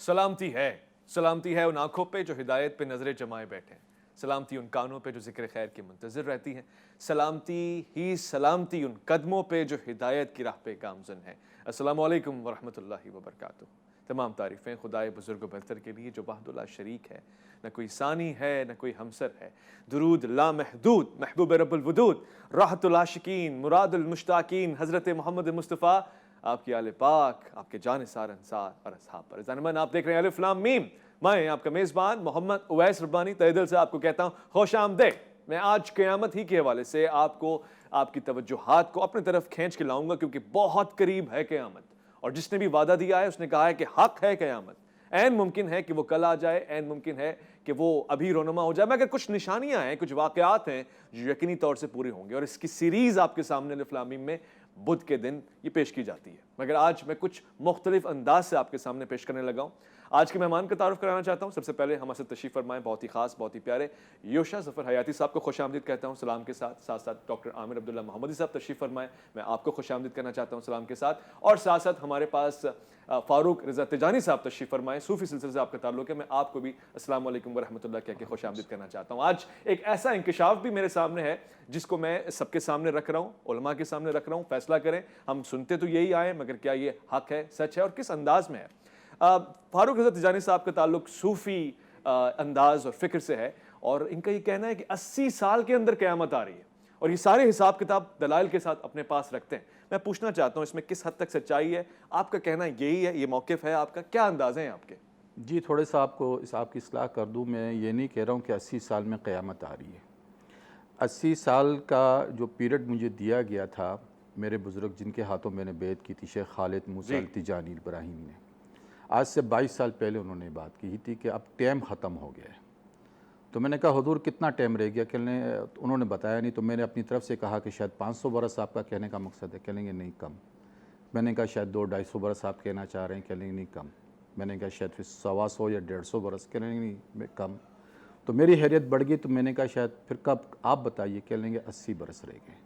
سلامتی ہے ان آنکھوں پہ جو ہدایت پہ نظریں جمائے بیٹھے ہیں، سلامتی ان کانوں پہ جو ذکر خیر کی منتظر رہتی ہیں، سلامتی ان قدموں پہ جو ہدایت کی راہ پہ گامزن ہے۔ السلام علیکم ورحمۃ اللہ وبرکاتہ۔ تمام تعریفیں خدائے بزرگ و برتر کے لیے جو وحدہ لا شریک ہے، نہ کوئی ثانی ہے نہ کوئی ہمسر ہے۔ درود لامحدود محبوب رب الودود، راحت العاشقین مراد المشتاقین حضرت محمد مصطفیٰ، آپ کی آل پاک، آپ کے جانثار انصار اور اصحاب پر۔ زانمان آپ دیکھ رہے ہیں الف لام میم، میں آپ کا میزبان محمد اویس ربانی تہہ دل سے آپ کو کہتا ہوں خوش آمدید۔ میں آج قیامت ہی کے حوالے سے آپ کو آپ کی توجہات کو اپنی طرف کھینچ کے لاؤں گا، کیونکہ بہت قریب ہے قیامت، اور جس نے بھی وعدہ دیا ہے اس نے کہا ہے کہ حق ہے قیامت، عین ممکن ہے کہ وہ کل آ جائے، عین ممکن ہے کہ وہ ابھی رونما ہو جائے، مگر کچھ نشانیاں ہیں، کچھ واقعات ہیں جو یقینی طور سے پورے ہوں گے، اور اس کی سیریز آپ کے سامنے الف لام میم میں بدھ کے دن یہ پیش کی جاتی ہے، مگر آج میں کچھ مختلف انداز سے آپ کے سامنے پیش کرنے لگا ہوں۔ آج کے مہمان کا تعارف کرانا چاہتا ہوں۔ سب سے پہلے ہمارے ساتھ تشریف فرمائیں بہت ہی خاص، بہت ہی پیارے یوشا ظفر حیاتی صاحب کو خوش آمدید کہتا ہوں سلام کے ساتھ۔ ساتھ ساتھ ڈاکٹر عامر عبداللہ محمدی صاحب تشریف فرمائیں، میں آپ کو خوش آمدید کرنا چاہتا ہوں سلام کے ساتھ، اور ساتھ ساتھ ہمارے پاس فاروق رضا تجانی صاحب تشریف فرمائیں، صوفی سلسلے سے آپ کا تعلق ہے، میں آپ کو بھی السلام علیکم ورحمۃ اللہ کہہ کے خوش آمدید کرنا چاہتا ہوں۔ آج ایک ایسا انکشاف بھی میرے سامنے ہے جس کو میں سب کے سامنے رکھ رہا ہوں، علماء کے سامنے رکھ رہا ہوں، فیصلہ کریں، ہم سنتے تو یہی آئے مگر کیا یہ حق ہے، سچ ہے، اور کس انداز میں ہے۔ فاروق رضا تجانی صاحب کا تعلق صوفی انداز اور فکر سے ہے، اور ان کا یہ کہنا ہے کہ 80 سال کے اندر قیامت آ رہی ہے، اور یہ سارے حساب کتاب دلائل کے ساتھ اپنے پاس رکھتے ہیں۔ میں پوچھنا چاہتا ہوں اس میں کس حد تک سچائی ہے؟ آپ کا کہنا یہی ہے، یہ موقف ہے آپ کا، کیا اندازے ہیں آپ کے؟ جی تھوڑے سا آپ کو آپ کی اصلاح کر دوں، میں یہ نہیں کہہ رہا ہوں کہ 80 سال میں قیامت آ رہی ہے۔ 80 سال کا جو پیریڈ مجھے دیا گیا تھا، میرے بزرگ جن کے ہاتھوں میں نے بیعت کی تھی، شیخ خالد موسیٰ التجانی ابراہیم نے، آج سے 22 سال پہلے انہوں نے بات کی تھی کہ اب ٹائم ختم ہو گیا ہے۔ تو میں نے کہا حضور کتنا ٹائم رہ گیا؟ انہوں نے بتایا نہیں، تو میں نے اپنی طرف سے کہا کہ شاید 500 برس آپ کا کہنے کا مقصد ہے، کہہ لیں گے نہیں کم۔ میں نے کہا شاید 200-250 برس آپ کہنا چاہ رہے ہیں، کہہ لیں گے نہیں کم۔ میں نے کہا شاید پھر 125 یا 150 برس، کہہ لیں گے نہیں کم۔ تو میری حیرت بڑھ گئی، تو میں نے کہا شاید پھر کب آپ بتائیے، کہہ لیں گے 80 برس رہ گئے۔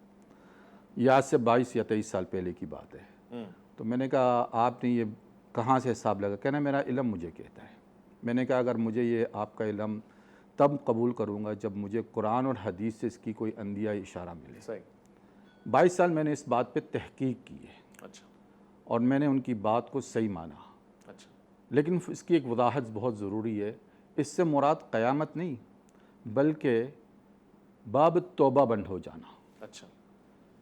یہ آج سے 22 یا 23 سال پہلے کی بات ہے۔ تو میں نے کہا آپ نے یہ کہاں سے حساب لگا؟ کہنا میرا علم مجھے کہتا ہے۔ میں نے کہا اگر مجھے یہ آپ کا علم تب قبول کروں گا جب مجھے قرآن اور حدیث سے اس کی کوئی اندیہ اشارہ ملے۔ صحیح۔ 22 سال میں نے اس بات پہ تحقیق کی ہے، اچھا اور میں نے ان کی بات کو صحیح مانا، اچھا لیکن اس کی ایک وضاحت بہت ضروری ہے۔ اس سے مراد قیامت نہیں بلکہ باب توبہ بند ہو جانا۔ اچھا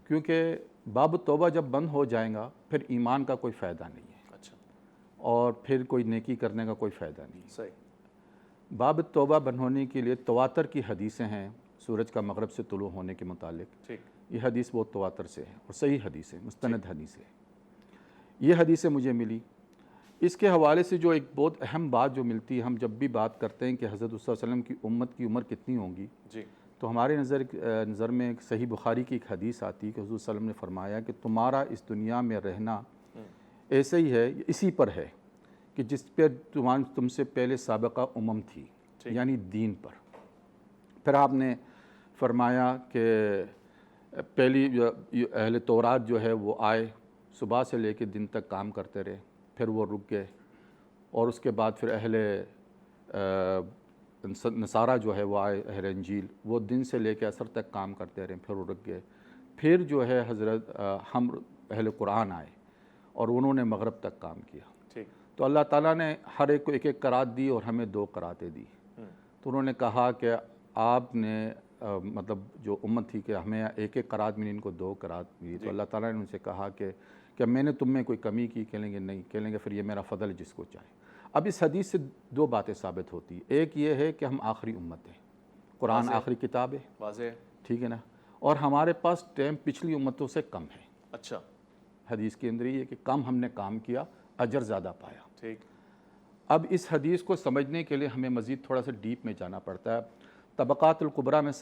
کیونکہ باب توبہ جب بند ہو جائے گا پھر ایمان کا کوئی فائدہ نہیں ہے، اچھا اور پھر کوئی نیکی کرنے کا کوئی فائدہ نہیں ہے۔ صحیح۔ باب توبہ بند ہونے کے لیے تواتر کی حدیثیں ہیں سورج کا مغرب سے طلوع ہونے کے متعلق۔ ٹھیک۔ یہ حدیث بہت تواتر سے ہے اور صحیح حدیث ہے، مستند حدیث ہے۔ یہ حدیثیں مجھے ملی۔ اس کے حوالے سے جو ایک بہت اہم بات جو ملتی ہے، ہم جب بھی بات کرتے ہیں کہ حضرت صلی اللہ علیہ وسلم کی امت کی عمر کتنی ہوگی، جی تو ہمارے نظر میں ایک صحیح بخاری کی ایک حدیث آتی ہے کہ حضور صلی اللہ علیہ وسلم نے فرمایا کہ تمہارا اس دنیا میں رہنا ایسے ہی ہے، اسی پر ہے کہ جس پہ تم سے پہلے سابقہ امم تھی، یعنی دین پر۔ پھر آپ نے فرمایا کہ پہلی اہل تورات جو ہے وہ آئے، صبح سے لے کے دن تک کام کرتے رہے، پھر وہ رک گئے، اور اس کے بعد پھر اہل نصارہ جو ہے وہ آئے، اہل انجیل، وہ دن سے لے کے عصر تک کام کرتے رہے، پھر وہ رک گئے۔ پھر جو ہے حضرت ہم اہل قرآن آئے اور انہوں نے مغرب تک کام کیا۔ تو اللہ تعالیٰ نے ہر ایک کو ایک ایک قرات دی اور ہمیں 2 قراتیں دی۔ تو انہوں نے کہا کہ آپ نے مطلب جو امت تھی کہ ہمیں ایک ایک قرات ملی، ان کو 2 قرات ملی۔ تو اللہ تعالیٰ نے ان سے کہا کہ کیا میں نے تم میں کوئی کمی کی؟ کہہ لیں گے نہیں، کہہ لیں گے پھر یہ میرا فضل ہے جس کو چاہے۔ اب اس حدیث سے 2 باتیں ثابت ہوتی ہیں۔ ایک یہ ہے کہ ہم آخری امت ہیں، قرآن آخری کتاب ہے، واضح، ٹھیک ہے نا، اور ہمارے پاس ٹائم پچھلی امتوں سے کم ہے۔ اچھا حدیث کے اندر یہ ہے کہ کم ہم نے کام کیا، اجر زیادہ پایا۔ ٹھیک۔ اب اس حدیث کو سمجھنے کے لیے ہمیں مزید تھوڑا سا ڈیپ میں جانا پڑتا ہے۔ طبقات الکبریٰ میں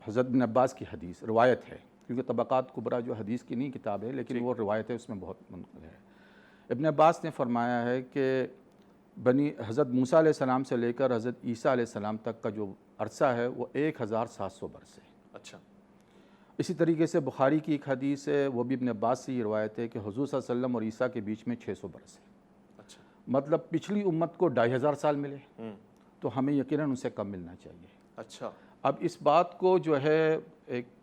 حضرت بن عباس کی حدیث روایت ہے، کیونکہ طبقات کبریٰ جو حدیث کی نہیں کتاب ہے لیکن وہ روایت ہے، اس میں بہت منقول ہے۔ ابن عباس نے فرمایا ہے کہ حضرت موسیٰ علیہ السلام سے لے کر حضرت عیسیٰ علیہ السلام تک کا جو عرصہ ہے وہ 1700 برس ہے۔ اچھا۔ اسی طریقے سے بخاری کی ایک حدیث ہے، وہ بھی ابن عباس سے یہ روایت ہے کہ حضور صلی اللہ علیہ وسلم اور عیسیٰ کے بیچ میں 600 برس ہے۔ اچھا۔ مطلب پچھلی امت کو 2500 سال ملے تو ہمیں یقیناً ان سے کم ملنا چاہیے۔ اچھا، اب اس بات کو جو ہے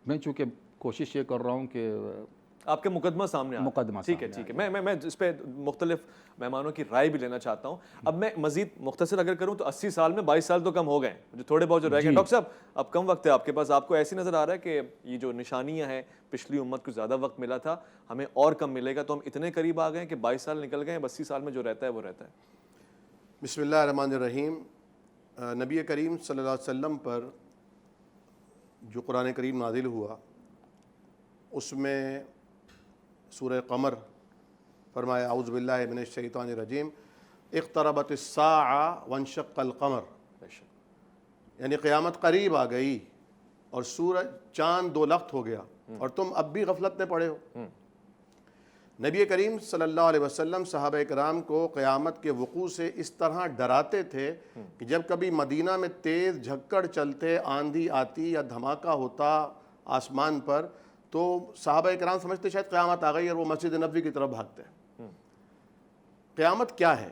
میں چونکہ کوشش یہ کر رہا ہوں کہ آپ کے مقدمہ سامنے آ رہا ہے۔ مقدمہ ٹھیک ہے، ٹھیک ہے، میں اس پہ مختلف مہمانوں کی رائے بھی لینا چاہتا ہوں۔ اب میں مزید مختصر اگر کروں تو 80 سال میں 22 سال تو کم ہو گئے، جو تھوڑے بہت جو رہ گئے۔ ڈاکٹر صاحب اب کم وقت ہے آپ کے پاس، آپ کو ایسی نظر آ رہا ہے کہ یہ جو نشانیاں ہیں پچھلی امت کو زیادہ وقت ملا تھا، ہمیں اور کم ملے گا، تو ہم اتنے قریب آ گئے ہیں کہ 22 سال نکل گئے ہیں، 80 سال میں جو رہتا ہے وہ رہتا ہے؟ بسم اللہ الرحمن الرحیم۔ نبی کریم صلی اللہ علیہ وسلم پر جو قرآن کریم نازل ہوا اس میں سورہ قمر فرمایا اعوذ باللہ من الشیطان الرجیم اقتربت الساعہ وانشق القمر، یعنی قیامت قریب آ گئی اور سورج چاند دو لخت ہو گیا اور تم اب بھی غفلت میں پڑے ہو۔ نبی کریم صلی اللہ علیہ وسلم صحابہ کرام کو قیامت کے وقوع سے اس طرح ڈراتے تھے کہ جب کبھی مدینہ میں تیز جھکڑ چلتے، آندھی آتی یا دھماکہ ہوتا آسمان پر تو صحابہ کرام سمجھتے شاید قیامت آ گئی اور وہ مسجد نبوی کی طرف بھاگتے ہیں۔ قیامت کیا ہے؟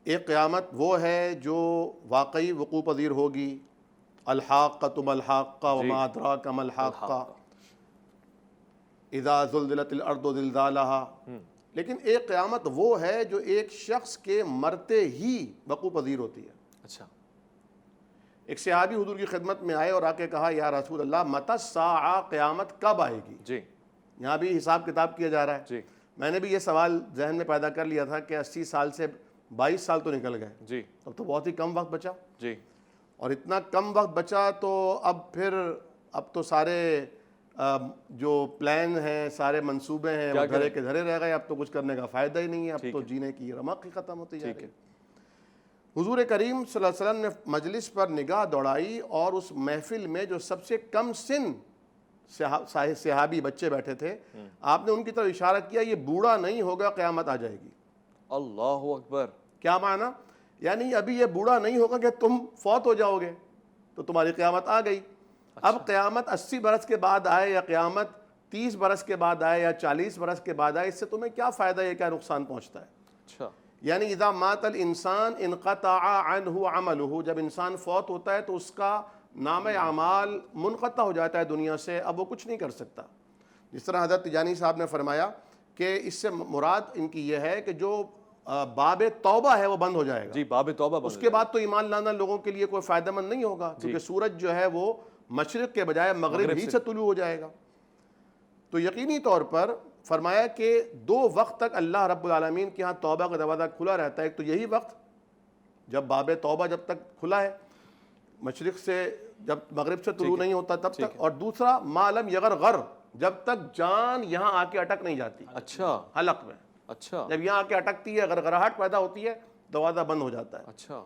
ایک قیامت وہ ہے جو واقعی وقوع پذیر ہوگی، الحاقۃ ما الحاقۃ وما ادراک ما الحاقۃ اذا زلزلت الارض زلزالها، لیکن ایک قیامت وہ ہے جو ایک شخص کے مرتے ہی وقوع پذیر ہوتی ہے۔ اچھا، ایک صحابی حضور کی خدمت میں آئے اور آ کے کہا یا رسول اللہ متی الساعہ، قیامت کب آئے گی؟ جی، یہاں بھی حساب کتاب کیا جا رہا ہے۔ جی، میں نے بھی یہ سوال ذہن میں پیدا کر لیا تھا کہ 80 سال سے 22 سال تو نکل گئے، جی، اب تو بہت ہی کم وقت بچا، جی، اور اتنا کم وقت بچا تو اب تو سارے جو پلان ہیں، سارے منصوبے ہیں وہ دھرے کے دھرے رہ گئے، اب تو کچھ کرنے کا فائدہ ہی نہیں ہے، اب تو جینے کی رمق ہی ختم ہوتی جا رہی ہے۔ حضور کریم صلی اللہ علیہ وسلم نے مجلس پر نگاہ دوڑائی اور اس محفل میں جو سب سے کم سن صحابی بچے بیٹھے تھے، آپ نے ان کی طرف اشارہ کیا یہ بوڑھا نہیں ہوگا، قیامت آ جائے گی۔ اللہ اکبر! کیا معنی؟ یعنی ابھی یہ بوڑھا نہیں ہوگا کہ تم فوت ہو جاؤ گے تو تمہاری قیامت آ گئی۔ اب قیامت 80 برس کے بعد آئے یا قیامت 30 برس کے بعد آئے یا 40 برس کے بعد آئے، اس سے تمہیں کیا فائدہ ہے، کیا نقصان پہنچتا ہے؟ اچھا، یعنی اذا مات الانسان انقطع عنہ عملہ، جب انسان فوت ہوتا ہے تو اس کا نام اعمال منقطع ہو جاتا ہے دنیا سے، اب وہ کچھ نہیں کر سکتا۔ جس طرح حضرت تجانی صاحب نے فرمایا کہ اس سے مراد ان کی یہ ہے کہ جو باب توبہ ہے وہ بند ہو جائے گا۔ جی، باب توبہ بند اس کے بعد تو ایمان لانا لوگوں کے لیے کوئی فائدہ مند نہیں ہوگا، کیونکہ سورج جو ہے وہ مشرق کے بجائے مغرب ہی سے طلوع ہو جائے گا۔ تو یقینی طور پر فرمایا کہ 2 وقت تک اللہ رب العالمین کے ہاں توبہ کا دروازہ کھلا رہتا ہے۔ ایک تو یہی وقت جب باب توبہ جب تک کھلا ہے، مشرق سے جب مغرب سے طلوع نہیں ہوتا تب تک، اور دوسرا ما لم یغرغر، جب تک جان یہاں آ کے اٹک نہیں جاتی اچھا، حلق میں، اچھا، جب یہاں آ کے اٹکتی ہے، غرغراہٹ پیدا ہوتی ہے، دروازہ بند ہو جاتا ہے۔ اچھا،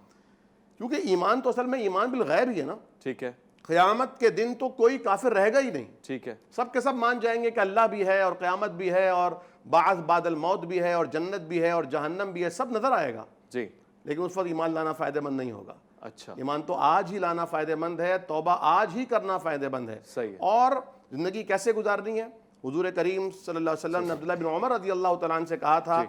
کیونکہ ایمان تو اصل میں ایمان بالغیب ہی ہے نا۔ ٹھیک ہے، قیامت کے دن تو کوئی کافر رہے گا ہی نہیں، ٹھیک ہے، سب کے سب مان جائیں گے کہ اللہ بھی ہے اور قیامت بھی ہے اور بعث بعد الموت بھی ہے اور جنت بھی ہے اور جہنم بھی ہے، سب نظر آئے گا، جی، لیکن اس وقت ایمان لانا فائدہ مند نہیں ہوگا۔ اچھا، ایمان تو آج ہی لانا فائدہ مند ہے، توبہ آج ہی کرنا فائدہ مند ہے۔ صحیح ہے۔ اور زندگی کیسے گزارنی ہے؟ حضور کریم صلی اللہ علیہ وسلم نے عبداللہ بن عمر رضی اللہ تعالیٰ عنہ سے کہا تھا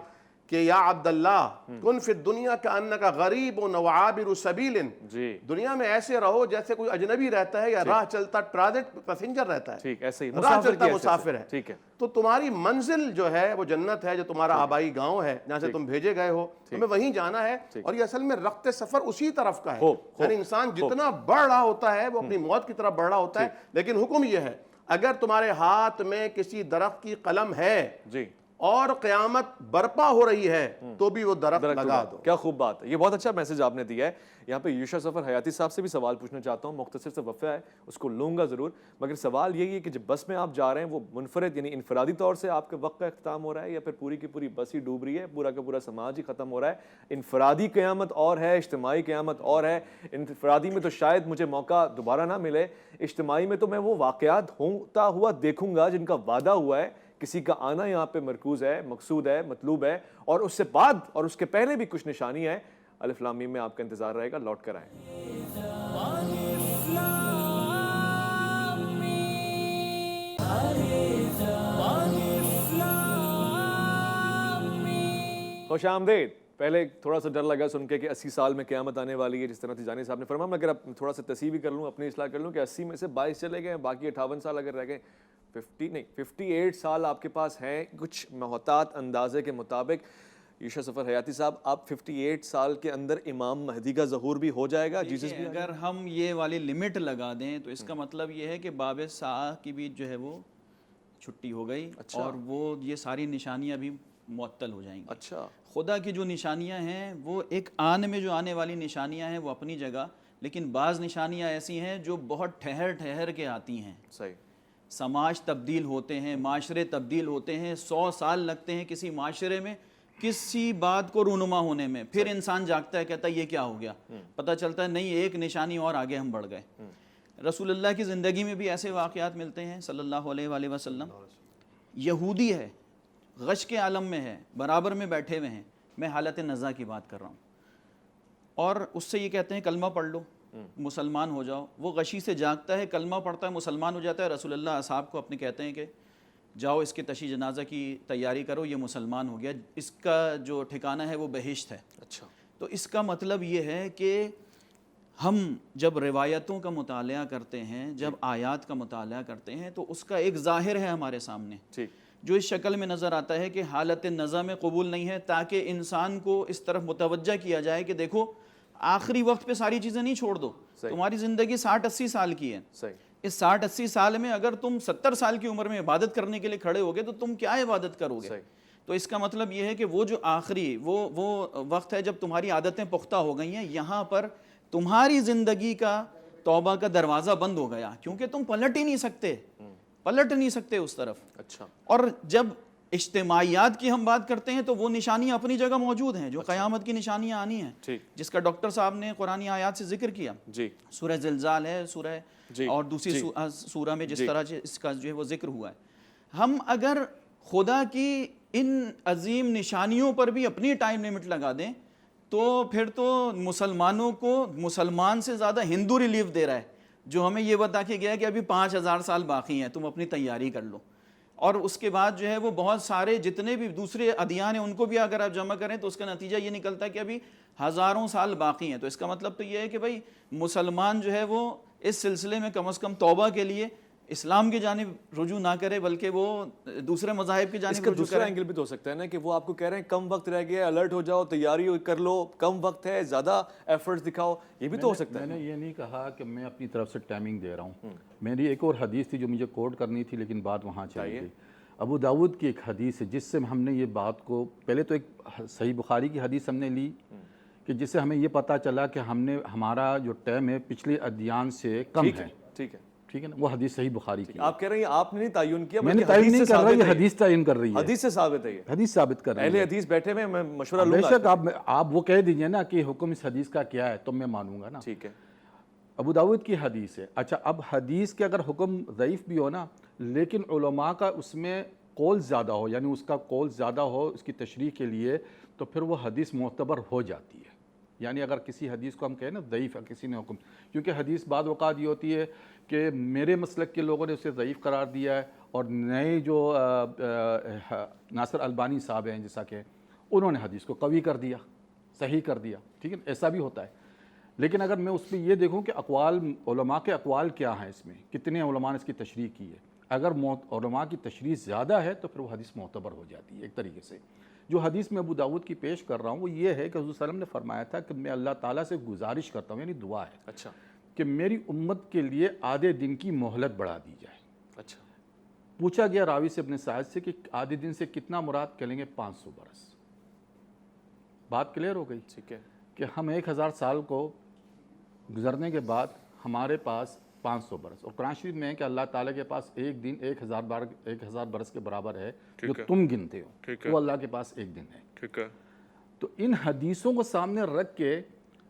کہ یا عبداللہ کن فی الدنیا کأنک غریب وعابر سبیل، جی، دنیا میں ایسے رہو جیسے کوئی اجنبی رہتا ہے یا راہ چلتا ٹرانزٹ پیسنجر رہتا ہے، ٹھیک، ایسے ہی راہ چلتا مسافر ہے۔ ٹھیک ہے، تو تمہاری منزل جو ہے وہ جنت ہے، جو تمہارا آبائی گاؤں ہے جہاں سے تم بھیجے گئے ہو، تمہیں وہیں جانا ہے، اور یہ اصل میں رخت سفر اسی طرف کا ہے۔ یعنی انسان جتنا بڑھ رہا ہوتا ہے وہ اپنی موت کی طرف بڑھ رہا ہوتا ہے، لیکن حکم یہ ہے اگر تمہارے ہاتھ میں کسی درخت کی قلم ہے جی، اور قیامت برپا ہو رہی ہے تو بھی وہ درخت لگا دو۔ کیا خوب بات ہے، یہ بہت اچھا میسج آپ نے دیا ہے۔ یہاں پہ یوشا ظفر حیاتی صاحب سے بھی سوال پوچھنا چاہتا ہوں، مختصر سے وقفہ ہے، اس کو لوں گا ضرور، مگر سوال یہی ہے کہ جب بس میں آپ جا رہے ہیں وہ منفرد یعنی انفرادی طور سے آپ کے وقت کا اختتام ہو رہا ہے یا پھر پوری کی پوری بس ہی ڈوب رہی ہے، پورا کا پورا سماج ہی ختم ہو رہا ہے؟ انفرادی قیامت اور ہے، اجتماعی قیامت اور ہے۔ انفرادی میں تو شاید مجھے موقع دوبارہ نہ ملے، اجتماعی میں تو میں وہ واقعات ہوتا ہوا دیکھوں گا جن کا وعدہ ہوا ہے، کسی کا آنا یہاں پہ مرکوز ہے، مقصود ہے، مطلوب ہے، اور اس سے بعد اور اس کے پہلے بھی کچھ نشانی ہے۔ الف لام میم میں آپ کا انتظار رہے گا، لوٹ کر آئیں۔ خوش آمدید. پہلے تھوڑا سا ڈر لگا سن کے کہ 80 سال میں قیامت آنے والی ہے جس طرح تیجانی صاحب نے فرمایا. میں اگر تھوڑا سا تصحیح بھی کر لوں, اپنی اصلاح کر لوں کہ 80 میں سے 22 چلے گئے, باقی 58 سال اگر رہ گئے, 58 سال آپ کے پاس ہیں کچھ محتاط اندازے کے مطابق. عیشا سفر حیاتی صاحب, آپ 58 سال کے اندر امام مہدی کا ظہور بھی ہو جائے گا؟ جیسس بھی اگر ہم یہ والی لمٹ لگا دیں تو اس کا مطلب یہ ہے کہ باب ساعہ کی بھی جو ہے وہ چھٹی ہو گئی, اور وہ یہ ساری نشانیاں بھی معطل ہو جائیں گی. اچھا, خدا کی جو نشانیاں ہیں وہ ایک آن میں جو آنے والی نشانیاں ہیں وہ اپنی جگہ, لیکن بعض نشانیاں ایسی ہیں جو بہت ٹھہر کے آتی ہیں. صحیح. سماج تبدیل ہوتے ہیں, معاشرے تبدیل ہوتے ہیں, 100 سال لگتے ہیں کسی معاشرے میں کسی بات کو رونما ہونے میں. پھر انسان جاگتا ہے, کہتا ہے یہ کیا ہو گیا, پتہ چلتا ہے نہیں ایک نشانی اور آگے ہم بڑھ گئے. رسول اللہ کی زندگی میں بھی ایسے واقعات ملتے ہیں صلی اللہ علیہ وآلہ وسلم. یہودی ہے, غش کے عالم میں ہے, برابر میں بیٹھے ہوئے ہیں, میں حالت نزا کی بات کر رہا ہوں, اور اس سے یہ کہتے ہیں کلمہ پڑھ لو مسلمان ہو جاؤ. وہ غشی سے جاگتا ہے, کلمہ پڑھتا ہے, مسلمان ہو جاتا ہے. رسول اللہ اصحاب کو اپنے کہتے ہیں کہ جاؤ اس کے تشییع جنازہ کی تیاری کرو, یہ مسلمان ہو گیا, اس کا جو ٹھکانہ ہے وہ بہشت ہے. اچھا. تو اس کا مطلب یہ ہے کہ ہم جب روایتوں کا مطالعہ کرتے ہیں, جب آیات کا مطالعہ کرتے ہیں, تو اس کا ایک ظاہر ہے ہمارے سامنے جو اس شکل میں نظر آتا ہے کہ حالت نزا میں قبول نہیں ہے, تاکہ انسان کو اس طرف متوجہ کیا جائے کہ دیکھو آخری وقت پہ ساری چیزیں نہیں چھوڑ دو. تمہاری زندگی 60-80 سال کی ہے. اس 60-80 سال میں اگر تم 70 سال کی عمر میں عبادت کرنے کے لیے کھڑے ہوگے تو تم کیا عبادت کرو گے؟ تو اس کا مطلب یہ ہے کہ وہ جو آخری وہ وقت ہے جب تمہاری عادتیں پختہ ہو گئی ہیں, یہاں پر تمہاری زندگی کا توبہ کا دروازہ بند ہو گیا, کیونکہ تم پلٹ نہیں سکتے اس طرف. اچھا. اور جب اجتماعیات کی ہم بات کرتے ہیں تو وہ نشانیاں اپنی جگہ موجود ہیں جو قیامت کی نشانیاں آنی ہیں, جس کا ڈاکٹر صاحب نے قرآنی آیات سے ذکر کیا. سورہ زلزال ہے, سورہ اور دوسری سورہ میں جس طرح اس کا جو ہے وہ ذکر ہوا ہے. ہم اگر خدا کی ان عظیم نشانیوں پر بھی اپنی ٹائم لمٹ لگا دیں تو پھر تو مسلمانوں کو مسلمان سے زیادہ ہندو ریلیف دے رہا ہے, جو ہمیں یہ بتا کے گیا کہ ابھی 5000 سال باقی ہیں, تم اپنی تیاری کر لو. اور اس کے بعد جو ہے وہ بہت سارے جتنے بھی دوسرے ادیان ہیں ان کو بھی اگر آپ جمع کریں تو اس کا نتیجہ یہ نکلتا ہے کہ ابھی ہزاروں سال باقی ہیں. تو اس کا مطلب تو یہ ہے کہ بھائی مسلمان جو ہے وہ اس سلسلے میں کم از کم توبہ کے لیے اسلام کی جانب رجوع نہ کرے, بلکہ وہ دوسرے مذاہب کی جانب رجوع کرے. دوسرا اینگل بھی تو ہو سکتا ہے نا کہ وہ آپ کو کہہ رہے ہیں کم وقت رہ گیا, الرٹ ہو جاؤ, تیاری کر لو, کم وقت ہے, زیادہ ایفرٹس دکھاؤ, یہ بھی تو ہو سکتا ہے. میں نے یہ نہیں کہا کہ میں اپنی طرف سے ٹائمنگ دے رہا ہوں. میری ایک اور حدیث تھی جو مجھے کوٹ کرنی تھی لیکن بات وہاں چلی گئی. ابو داود کی ایک حدیث ہے جس سے ہم نے یہ بات کو, پہلے تو ایک صحیح بخاری کی حدیث ہم نے لی کہ جس سے ہمیں یہ پتہ چلا کہ ہمارا جو ٹائم ہے پچھلے ادیان سے کم ہے. ٹھیک ہے نا, وہ حدیث صحیح بخاری کی. آپ کہہ رہے ہیں آپ نے نہیں تعین کیا, میں نے تعین نہیں کر رہا, یہ حدیث تعین کر رہی ہے, حدیث سے ثابت ہے, یہ حدیث ثابت کر رہی ہے. اہل حدیث بیٹھے میں مشورہ لوں گا. بے شک آپ وہ کہہ دیجئے نا کہ حکم اس حدیث کا کیا ہے تو میں مانوں گا نا. ٹھیک ہے. ابو داود کی حدیث ہے. اچھا, اب حدیث کے اگر حکم ضعیف بھی ہو نا, لیکن علماء کا اس میں قول زیادہ ہو, یعنی اس کا قول زیادہ ہو اس کی تشریح کے لیے, تو پھر وہ حدیث معتبر ہو جاتی ہے. یعنی اگر کسی حدیث کو ہم کہیں نا ضعیف ہے, کسی نے حکم, کیونکہ حدیث بعض اوقات یہ ہوتی ہے کہ میرے مسلک کے لوگوں نے اسے ضعیف قرار دیا ہے اور نئے جو ناصر البانی صاحب ہیں جیسا کہ انہوں نے حدیث کو قوی کر دیا, صحیح کر دیا. ٹھیک ہے, ایسا بھی ہوتا ہے. لیکن اگر میں اس پہ یہ دیکھوں کہ اقوال علماء کے اقوال کیا ہیں, اس میں کتنے علماء نے اس کی تشریح کی ہے, اگر علماء کی تشریح زیادہ ہے تو پھر وہ حدیث معتبر ہو جاتی ہے ایک طریقے سے. جو حدیث میں ابو داود کی پیش کر رہا ہوں وہ یہ ہے کہ حضور صلی اللہ علیہ وسلم نے فرمایا تھا کہ میں اللہ تعالیٰ سے گزارش کرتا ہوں, یعنی دعا ہے, اچھا, کہ میری امت کے لیے آدھے دن کی مہلت بڑھا دی جائے. اچھا. پوچھا گیا راوی سے ابن سعد سے کہ آدھے دن سے کتنا مراد, کہیں گے 500 برس. بات کلیئر ہو گئی. ٹھیک ہے, کہ ہم 1000 سال کو گزرنے کے بعد ہمارے پاس 500 برس, اور قرآن شریف میں ہے کہ اللہ تعالیٰ کے پاس ایک دن 1000 برس کے برابر ہے جو تم گنتے ہو, وہ اللہ کے پاس ایک دن ہے. ٹھیک ہے. تو ان حدیثوں کو سامنے رکھ کے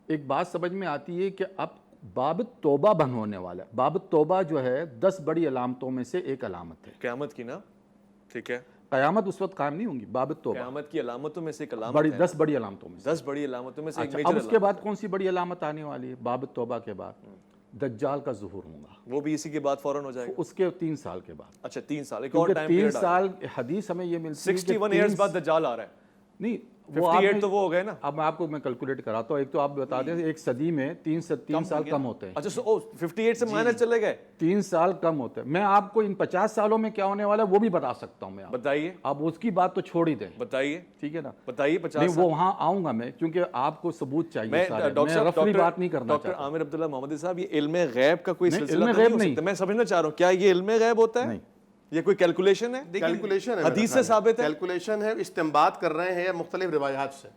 ایک بات سمجھ میں آتی ہے کہ اب باب توبہ بند ہونے والا ہے. باب توبہ جو ہے 10 بڑی علامتوں میں سے ایک علامت ہے قیامت کی نا. ٹھیک ہے. قیامت اس وقت قائم نہیں ہوں گی, باب توبہ قیامت کی علامتوں میں سے ایک علامت بڑی 10 بڑی علامتوں میں سے 10 بڑی علامتوں میں سے ایک اچھا, میجر اب اس علامت. کے بعد کون سی بڑی علامت آنے والی ہے باب توبہ کے بعد؟ دجال کا ظہور ہوگا. وہ بھی اسی کے بعد فوراً ہو جائے گا. اس کے 3 سال کے بعد. اچھا, 3 سال, ایک اور ٹائم 3 سال حدیث ہمیں یہ ملتی ہے 61 ایئرز بعد دجال آ رہا ہے. نہیں, 58 تو وہ ہو گئے نا. اب میں آپ کو میں کیلکولیٹ کراتا ہوں. ایک تو آپ بتا دیں ایک صدی میں 3 سال کم ہوتے ہیں. اچھا 58 سے مائنس چلے گئے. 3 سال کم ہوتے ہیں. میں آپ کو ان 50 سالوں میں کیا ہونے والا ہے وہ بھی بتا سکتا ہوں. میں بتائیے. آپ اس کی بات تو چھوڑ ہی دیں. بتائیے. ٹھیک ہے نا. بتائیے 50. نہیں وہ وہاں آؤں گا میں, کیونکہ آپ کو ثبوت چاہیے. میں رفلی بات نہیں کرنا چاہتا. ڈاکٹر عامر عبداللہ محمدی صاحب, یہ علم غیب کا کوئی سلسلہ علم غیب نہیں. میں سمجھنا چاہ رہا ہوں, کیا یہ علم غیب ہوتا ہے؟ نہیں, یہ کوئی کیلکولیشن ہے؟ کیلکولیشن ہے, حدیث سے ثابت ہے. کیلکولیشن ہے, استنباط کر رہے ہیں یا مختلف روایات سے.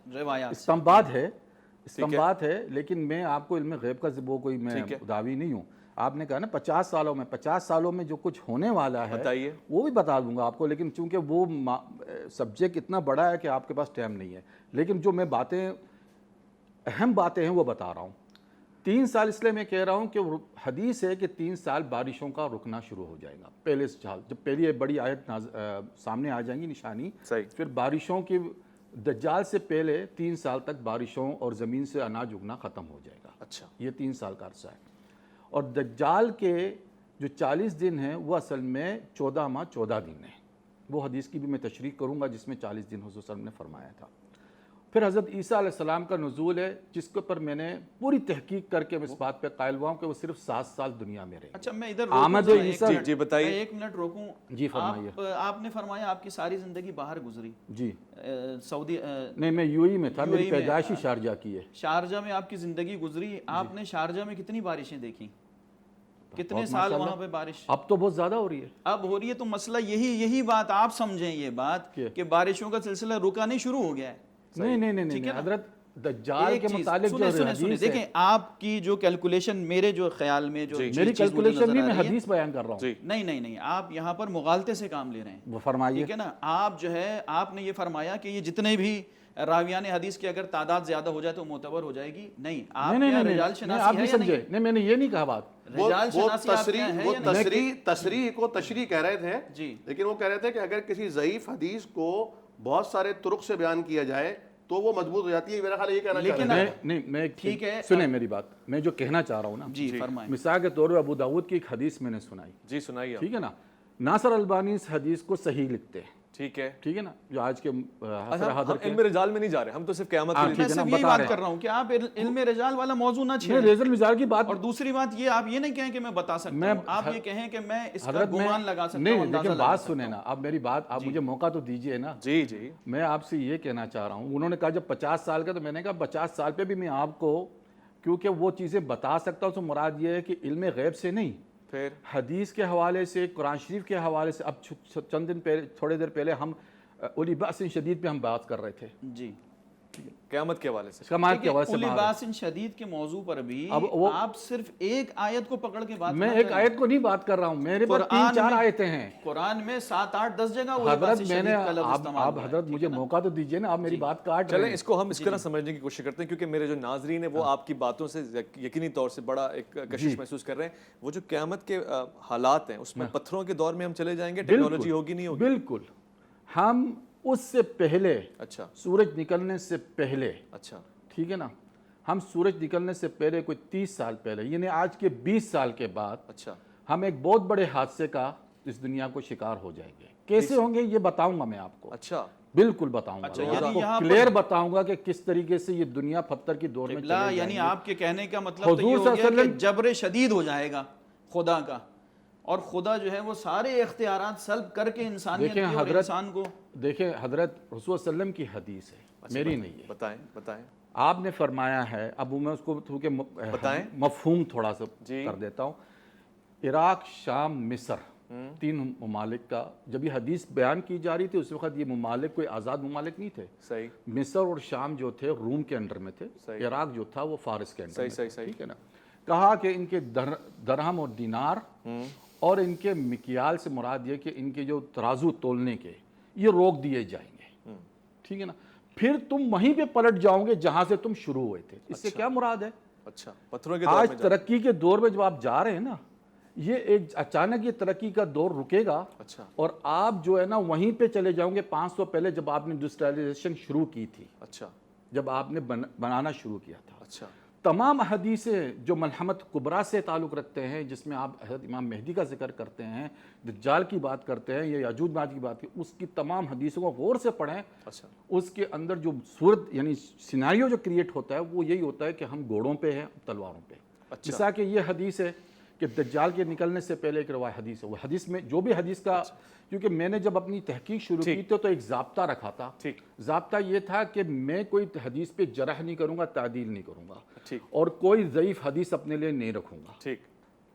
استنباط ہے, لیکن میں آپ کو علم غیب کا وہ کوئی میں دعوی نہیں ہوں. آپ نے کہا نا 50 سالوں میں جو کچھ ہونے والا ہے بتائیے. وہ بھی بتا دوں گا آپ کو, لیکن چونکہ وہ سبجیکٹ اتنا بڑا ہے کہ آپ کے پاس ٹائم نہیں ہے. لیکن جو میں اہم باتیں ہیں وہ بتا رہا ہوں. 3 سال اس لیے میں کہہ رہا ہوں کہ حدیث ہے کہ 3 سال بارشوں کا رکنا شروع ہو جائے گا. پہلے سال جب پہلی بڑی آیت سامنے آ جائیں گی نشانی, پھر بارشوں کی دجال سے پہلے 3 سال تک بارشوں اور زمین سے اناج اگنا ختم ہو جائے گا. اچھا, یہ 3 سال کا عرصہ ہے. اور دجال کے جو 40 دن ہیں وہ اصل میں 14 ماہ 14 دن ہیں. وہ حدیث کی بھی میں تشریح کروں گا جس میں 40 دن حضور صلی اللہ علیہ وسلم نے فرمایا تھا. پھر حضرت عیسیٰ علیہ السلام کا نزول ہے, جس کے اوپر میں نے پوری تحقیق کر کے اس بات پہ قائل ہوا ہوں کہ وہ صرف 7 سال دنیا میں رہیں گے. اچھا میں ادھر آمد عیسیٰ. جی بتائیے. 1 منٹ روکوں. جی فرمائیے. آپ نے فرمایا آپ کی ساری زندگی باہر گزری. جی سعودی نہیں, میں یو ای میں تھا, میری پیدائش ہی شارجہ کی ہے. شارجہ میں آپ کی زندگی گزری. آپ نے شارجہ میں کتنی بارشیں دیکھی؟ کتنے سال وہاں پہ بارش؟ اب تو بہت زیادہ ہو رہی ہے. اب ہو رہی ہے. تو مسئلہ یہی بات آپ سمجھیں, یہ بات کہ بارشوں کا سلسلہ رکا نہیں, شروع ہو گیا ہے. نہیں حضرت دجال کے متعلق جو حدیث ہے, دیکھیں آپ کی جو کیلکولیشن, میرے جو خیال میں جو میری کیلکولیشن نہیں, میں حدیث بیان کر رہا ہوں. نہیں, آپ یہاں پر مغالطے سے کام لے رہے ہیں. وہ فرمائیے. ٹھیک ہے نا. آپ جو ہے آپ نے یہ فرمایا کہ یہ جتنے بھی راویان حدیث کی اگر تعداد زیادہ ہو جائے تو معتبر ہو جائے گی. نہیں, آپ کیا رجال شناسی آپ نہیں سمجھے. نہیں, میں نے یہ نہیں کہا بات. رجال شناسی وہ تصریح کو تشریح کہہ رہے تھے جی, لیکن وہ کہہ رہے تھے کہ اگر کسی ضعیف حدیث کو بہت سارے طرق سے بیان کیا جائے تو وہ مضبوط ہو جاتی ہے. میرا خیال یہ کہنا چاہ رہے ہیں. نہیں, میں ٹھیک ہے, سنیں میری بات. میں جو کہنا چاہ رہا ہوں نا, جی فرمائیں. مثال کے طور پر ابو داؤد کی ایک حدیث میں نے سنائی. جی سنائیے. ٹھیک ہے نا. ناصر البانی اس حدیث کو صحیح لکھتے ہیں. ٹھیک ہے نا, جو آج کے علم رجال میں نہیں جا رہے, ہم تو صرف قیامت کے لیے. میں صرف یہی بات کر رہا ہوں کہ آپ علم رجال والا موضوع نہ چھیڑیں. ریزل رجال کی بات. اور دوسری بات یہ, آپ یہ نہیں کہیں کہ میں بتا سکتا ہوں, آپ یہ کہیں کہ میں اس کا گمان لگا سکتا ہوں. نہیں, لیکن بات سنیں نا, آپ میری بات, آپ مجھے موقع تو دیجئے نا. جی, میں آپ سے یہ کہنا چاہ رہا ہوں. انہوں نے کہا جب 50 سال کا, تو میں نے کہا 50 سال پہ بھی میں آپ کو, کیونکہ وہ چیزیں بتا سکتا ہوں, تو مراد یہ ہے کہ علم غیب سے نہیں, پھر حدیث کے حوالے سے, قرآن شریف کے حوالے سے. اب چند دن پہلے, تھوڑے دیر پہلے ہم اولی باس شدید پہ ہم بات کر رہے تھے. جی, قیامت کے حوالے سے. قیامت کے حوالے سے اولی باس شدید کے موضوع پر بھی آپ صرف ایک آیت کو پکڑ کے بات. میں ایک آیت کو نہیں بات کر رہا ہوں, میرے پاس 3-4 آیتیں ہیں قرآن میں, 7-8-10 جگہ. حضرت میں نے, آپ حضرت مجھے موقع تو دیجئے نا, آپ میری بات کاٹ رہے ہیں. چلیں اس کو ہم اس طرح سمجھنے کی کوشش کرتے ہیں, کیونکہ میرے جو ناظرین ہیں وہ آپ کی باتوں سے یقینی طور سے بڑا ایک کشش محسوس کر رہے ہیں. وہ جو قیامت کے حالات ہیں اس میں پتھروں کے دور میں ہم چلے جائیں گے, ٹیکنالوجی ہوگی نہیں ہوگی؟ بالکل. ہم اس سے پہلے, اچھا, سورج نکلنے سے پہلے, اچھا ٹھیک ہے نا, ہم سورج نکلنے سے پہلے کوئی 30 سال پہلے, یعنی آج کے 20 سال کے بعد, اچھا, ہم ایک بہت بڑے حادثے کا اس دنیا کو شکار ہو جائیں گے. کیسے ہوں گے یہ بتاؤں گا میں آپ کو. اچھا, بالکل بتاؤں گا, کلیئر بتاؤں گا کہ کس طریقے سے یہ دنیا پتھر کی دور میں چلے جائیں گے. یعنی آپ کے کہنے کا مطلب تو یہ ہو گیا کہ جبر شدید ہو جائے گا خدا کا, اور خدا جو ہے وہ سارے اختیارات سلب کر کے انسانیت اور انسان کو. دیکھیں حضرت رسول صلی اللہ علیہ وسلم کی حدیث ہے, میری نہیں ہے. بتائیں. آپ نے فرمایا ہے, اب میں اس کو مفہوم تھوڑا سا کر دیتا ہوں. عراق, شام, مصر, 3 ممالک کا جب یہ حدیث بیان کی جا رہی تھی اس وقت یہ ممالک کوئی آزاد ممالک نہیں تھے. صحیح. مصر اور شام جو تھے روم کے انڈر میں تھے, عراق جو تھا وہ فارس کے انڈر میں تھے. ٹھیک ہے نا. کہا کہ ان کے درہم اور دینار اور ان کے مکیال سے مراد یہ کہ ان کے جو ترازو تولنے کے یہ روک دیے جائیں گے. ٹھیک ہے نا. پھر تم وہیں پہ پلٹ جاؤ گے جہاں سے تم شروع ہوئے تھے. اس سے کیا مراد ہے؟ اچھا, پتھروں کے دور میں آج ترقی کے دور میں جب آپ جا رہے ہیں نا, یہ ایک اچانک یہ ترقی کا دور رکے گا. اچھا, اور آپ جو ہے نا وہیں پہ چلے جاؤں گے 500 پہلے جب آپ نے انڈسٹریلائزیشن شروع کی تھی. اچھا, جب آپ نے بنانا شروع کیا تھا. اچھا, تمام حدیثیں جو ملحمت کبریٰ سے تعلق رکھتے ہیں، جس میں آپ حضرت امام مہدی کا ذکر کرتے ہیں، دجال کی بات کرتے ہیں یا یاجوج ماجوج کی بات کی، اس کی تمام حدیثوں کو غور سے پڑھیں. اس کے اندر جو صورت یعنی سیناریو جو کریٹ ہوتا ہے وہ یہی ہوتا ہے کہ ہم گھوڑوں پہ ہیں، تلواروں پہ. جیسا کہ یہ حدیث ہے کہ دجال کے نکلنے سے پہلے ایک روایت حدیث ہے، وہ حدیث میں جو بھی حدیث کا، کیونکہ میں نے جب اپنی تحقیق شروع کی تو ایک ضابطہ رکھا تھا. ضابطہ یہ تھا کہ میں کوئی حدیث پہ جرح نہیں کروں گا، تعدیل نہیں کروں گا، اور کوئی ضعیف حدیث اپنے لیے نہیں رکھوں گا.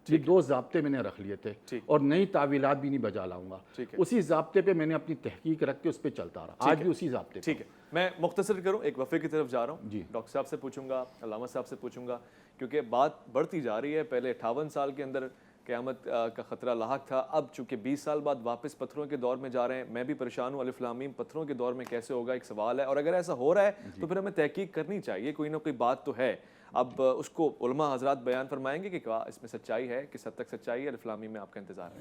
یہ 2 ضابطے میں نے رکھ لیے تھے، اور نئی تعویلات بھی نہیں بجا لاؤں گا. اسی ضابطے پہ میں نے اپنی تحقیق رکھ کے اس پہ چلتا رہا، آج بھی اسی ضابطے. ٹھیک ہے، میں مختصر کروں، ایک وقفے کی طرف جا رہا ہوں. ڈاکٹر صاحب سے پوچھوں گا، علامہ صاحب سے پوچھوں گا، کیونکہ بات بڑھتی جا رہی ہے. پہلے 58 سال کے اندر قیامت کا خطرہ لاحق تھا، اب چونکہ 20 سال بعد واپس پتھروں کے دور میں جا رہے ہیں. میں بھی پریشان ہوں، الف لام میم پتھروں کے دور میں کیسے ہوگا، ایک سوال ہے. اور اگر ایسا ہو رہا ہے تو پھر ہمیں تحقیق کرنی چاہیے، کوئی نہ کوئی بات تو ہے. اب اس کو علماء حضرات بیان فرمائیں گے کہ کیا اس میں سچائی ہے، کس حد تک سچائی ہے. الف لام میم میں آپ کا انتظار ہے.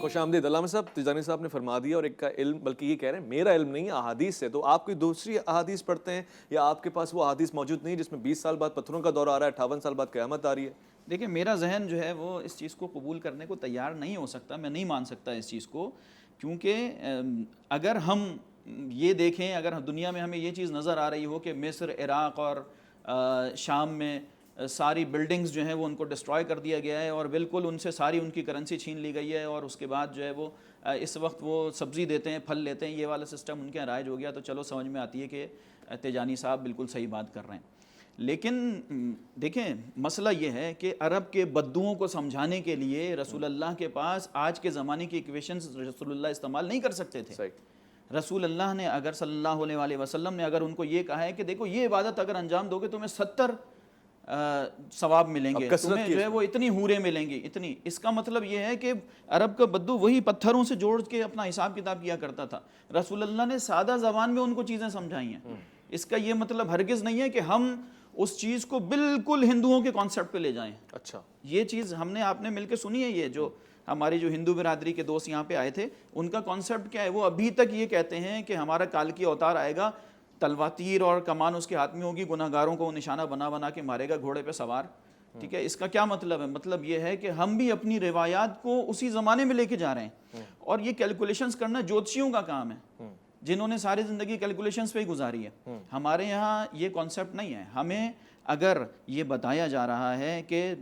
خوش آمدید. علامہ صاحب، تجانی صاحب نے فرما دیا، اور ایک کا علم، بلکہ یہ کہہ رہے ہیں میرا علم نہیں ہے احادیث سے. تو آپ کوئی دوسری احادیث پڑھتے ہیں یا آپ کے پاس وہ احادیث موجود نہیں جس میں 20 سال بعد پتھروں کا دور آ رہا ہے، 58 سال بعد قیامت آ رہی ہے؟ دیکھیں، میرا ذہن جو ہے وہ اس چیز کو قبول کرنے کو تیار نہیں ہو سکتا. میں نہیں مان سکتا اس چیز کو، کیونکہ اگر ہم یہ دیکھیں، اگر دنیا میں ہمیں یہ چیز نظر آ رہی ہو کہ مصر، عراق اور شام میں ساری بلڈنگز جو ہیں وہ ان کو ڈسٹرائے کر دیا گیا ہے، اور بالکل ان سے ساری ان کی کرنسی چھین لی گئی ہے، اور اس کے بعد جو ہے وہ اس وقت وہ سبزی دیتے ہیں، پھل لیتے ہیں، یہ والا سسٹم ان کے رائج ہو گیا، تو چلو سمجھ میں آتی ہے کہ تیجانی صاحب بالکل صحیح بات کر رہے ہیں. لیکن دیکھیں، مسئلہ یہ ہے کہ عرب کے بدوؤں کو سمجھانے کے لیے رسول اللہ کے پاس آج کے زمانے کی ایکویشنز رسول اللہ استعمال نہیں کر سکتے تھے. رسول اللہ نے اگر صلی اللہ علیہ وآلہ وسلم نے اگر ان کو یہ کہا ہے کہ دیکھو یہ عبادت اگر انجام دو گے تمہیں 70 ثواب ملیں گے، تمہیں جو ہے وہ اتنی حوریں ملیں گی، اتنی، اس کا مطلب یہ ہے کہ عرب کا بدو وہی پتھروں سے جوڑ کے اپنا حساب کتاب کیا کرتا تھا. رسول اللہ نے سادہ زبان میں ان کو چیزیں سمجھائی ہیں. اس کا یہ مطلب ہرگز نہیں ہے کہ ہم اس چیز کو بالکل ہندوؤں کے کانسیپٹ پہ لے جائیں. اچھا، یہ چیز ہم نے آپ نے مل کے سنی ہے. یہ جو ہماری جو ہندو برادری کے دوست یہاں پہ آئے تھے، ان کا کانسیپٹ کیا ہے؟ وہ ابھی تک یہ کہتے ہیں کہ ہمارا کالکی اوتار آئے گا، تلوار تیر اور کمان اس کے ہاتھ میں ہوگی، گناہگاروں کو وہ نشانہ بنا بنا کے مارے گا گھوڑے پہ سوار. ٹھیک ہے، اس کا کیا مطلب ہے؟ مطلب یہ ہے کہ ہم بھی اپنی روایات کو اسی زمانے میں لے کے جا رہے ہیں، اور یہ کیلکولیشنز کرنا جوتشیوں کا کام ہے، جنہوں نے ساری زندگی کیلکولیشنز پہ ہی گزاری ہے. ہمارے یہاں یہ کانسیپٹ نہیں ہے. ہمیں اگر یہ بتایا جا رہا ہے کہ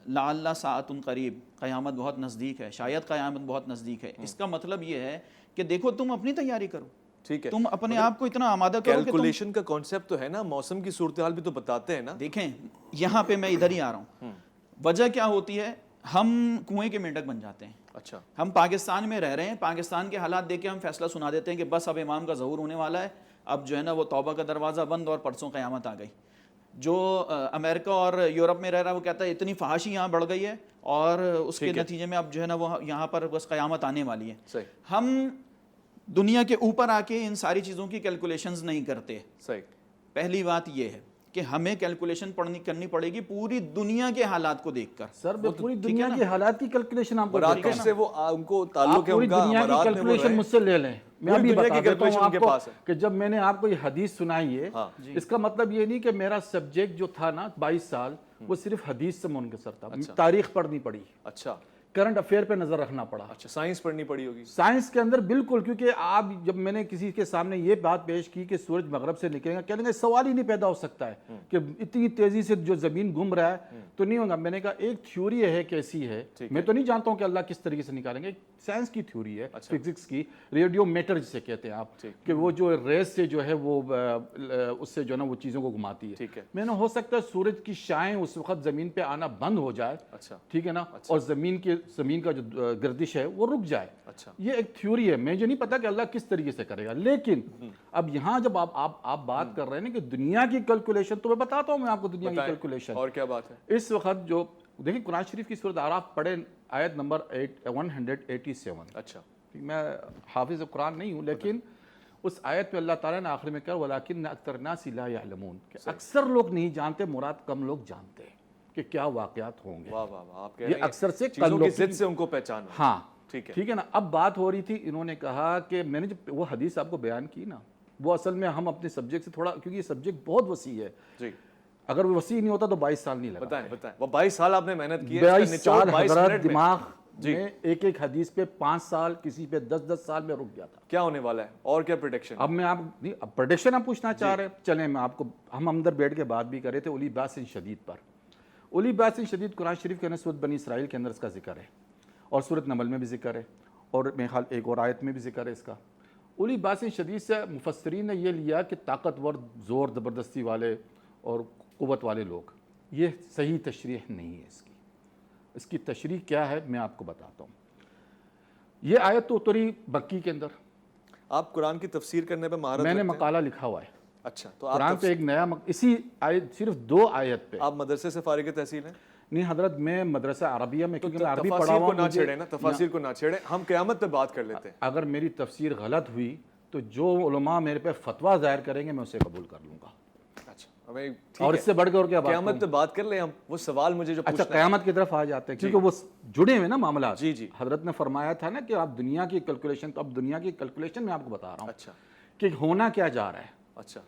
لعل ساعۃ قریب، قیامت بہت نزدیک ہے، شاید قیامت بہت نزدیک ہے، اس کا مطلب یہ ہے کہ دیکھو تم اپنی تیاری کرو. ٹھیک ہے، تم اپنے آپ کو اتنا آمادہ کرو. کیلکولیشن کا کانسیپٹ تو ہے نا، موسم کی صورتحال بھی تو بتاتے ہیں نا. دیکھیں، یہاں پہ میں ادھر ہی آ رہا ہوں. وجہ کیا ہوتی ہے؟ ہم کنویں کے مینڈک بن جاتے ہیں. اچھا، ہم پاکستان میں رہ رہے ہیں، پاکستان کے حالات دیکھ کے ہم فیصلہ سنا دیتے ہیں کہ بس اب امام کا ظہور ہونے والا ہے، اب جو ہے نا وہ توبہ کا دروازہ بند اور پرسوں قیامت آ گئی. جو امریکہ اور یورپ میں رہ رہا ہے وہ کہتا ہے اتنی فحاشی یہاں بڑھ گئی ہے، اور اس کے نتیجے میں اب جو ہے نا وہ یہاں پر بس قیامت آنے والی ہے. ہم دنیا کے اوپر آ کے ان ساری چیزوں کی کیلکولیشنز نہیں کرتے. صحیح. پہلی بات یہ ہے کہ ہمیں کیلکولیشن کرنی پڑے گی پوری دنیا کے حالات کو دیکھ کر. سر پوری دنیا کے حالات کی کیلکولیشن آپ کو مراکش سے وہ ان کو تعلق ہے، پوری دنیا کی کیلکولیشن مجھ سے لے لیں. میں ابھی بتا دیتا ہوں آپ کو کہ جب میں نے آپ کو یہ حدیث سنائی ہے، اس کا مطلب یہ نہیں کہ میرا سبجیکٹ جو تھا نا 22 سال وہ صرف حدیث سے منحصر تھا. تاریخ پڑھنی پڑی. اچھا، کرنٹ افیئر پہ نظر رکھنا پڑا. اچھا، سائنس پڑھنی پڑی ہوگی. سائنس کے اندر بالکل، کیونکہ آپ جب میں نے کسی کے سامنے یہ بات پیش کی کہ سورج مغرب سے نکلے گا، کہنے کا سوال ہی نہیں پیدا ہو سکتا ہے کہ اتنی تیزی سے جو زمین گھوم رہا ہے تو نہیں ہوگا. میں نے کہا ایک تھیوری ہے کیسی ہے، میں تو نہیں جانتا ہوں کہ اللہ کس طریقے سے نکالیں گے. سائنس کی تھیوری ہے، فزکس کی، ریڈیو میٹر جسے کہتے ہیں آپ، کہ وہ جو ریس سے جو ہے وہ اس سے جو ہے نا وہ چیزوں کو گھماتی ہے. میں نے ہو سکتا ہے سورج کی شعاعیں اس وقت زمین پہ آنا بند ہو جائے، ٹھیک ہے نا، اور زمین کا جو گردش ہے وہ رک جائے. یہ ایک تھیوری ہے، مجھے نہیں پتا کہ اللہ کس طریقے سے کرے گا. لیکن اب یہاں جب آپ بات کر رہے ہیں کہ دنیا کی کیلکولیشن، تو میں بتاتا ہوں میں آپ کو دنیا کی کیلکولیشن. اور کیا بات ہے اس وقت جو دیکھیں قرآن شریف کی سورۃ اعراف پڑھیں، آیت نمبر 187. اچھا، میں حافظ قرآن نہیں ہوں، لیکن اس آیت میں اللہ تعالیٰ نے آخر میں کہا وَلَٰكِنَّ أَكْثَرَ النَّاسِ لَا يَعْلَمُونَ، کہ اکثر لوگ نہیں جانتے، مراد کم لوگ جانتے ہیں کہ کیا واقعات ہوں گے. واہ واہ واہ، آپ کہہ یہ رہے ہیں اکثر سے چیزوں کی کلوں ضد سے ان کو پہچان ہو. ہاں ٹھیک ہے نا. اب بات ہو رہی تھی، انہوں نے کہا کہ میں نے جب وہ حدیث آپ کو بیان کی نا، وہ اصل میں ہم اپنے سبجیکٹ سے تھوڑا، کیونکہ یہ سبجیکٹ بہت وسیع ہے، جی اگر وہ وسیع نہیں ہوتا تو 22 سال نہیں لگا. بتائیں وہ 22 سال آپ نے محنت کی ہے، اس کا 22 نچوڑ سال 22 حضرت منٹ میں. دماغ میں ایک ایک حدیث پہ 5 سال، کسی پہ 10 سال میں رک گیا تھا. کیا ہونے والا ہے اور کیا پریڈکشن؟ اب میں آپ پریڈکشن آپ پوچھنا چاہ رہے ہیں، چلیں میں آپ کو، ہم اندر بیٹھ کے بات بھی کرے تھے اولی باس شدید پر. اولی باس شدید قرآن شریف کے اندر سورۃ بنی اسرائیل کے اندر اس کا ذکر ہے، اور سورۃ نمل میں بھی ذکر ہے، اور میرے خیال ایک اور آیت میں بھی ذکر ہے اس کا. اولی باس شدید سے مفسرین نے یہ لیا کہ طاقتور، زور زبردستی والے اور قوت والے لوگ. یہ صحیح تشریح نہیں ہے اس کی. اس کی تشریح کیا ہے میں آپ کو بتاتا ہوں. یہ آیت تو اتری مکی کے اندر. آپ قرآن کی تفسیر کرنے پہ مہارت میں نے رکھتے ہیں؟ مقالہ لکھا ہوا ہے. اچھا، تو قرآن آپ پہ ایک نیا اسی آیت، صرف 2 آیت پہ. آپ مدرسے سے فارغ تحصیل ہیں؟ نہیں حضرت، میں مدرسہ عربیہ میں، کیونکہ میں عربی پڑھا تفاسیر ہوا کو ہوں. نہ مجھے چھیڑیں نا، تفاسیر کو نہ چھیڑیں، ہم قیامت پہ بات کر لیتے ہیں. اگر میری تفسیر غلط ہوئی تو جو علماء میرے پہ فتویٰ ظاہر کریں گے میں اسے قبول کر لوں گا. اچھا، ہمیں ٹھیک اور ہے، اس سے بڑھ کر کیا بات قیامت پہ بات کر لیں ہم. وہ سوال مجھے جو اچھا پوچھنا ہے. قیامت کی طرف آ جاتے ہیں، کیونکہ وہ جڑے ہوئے نا معاملات. جی جی حضرت نے فرمایا تھا نا کہ آپ دنیا کی کیلکولیشن، تو اب دنیا کی کیلکولیشن میں آپ کو بتا رہا ہوں اچھا کہ ہونا کیا جا رہا ہے. اچھا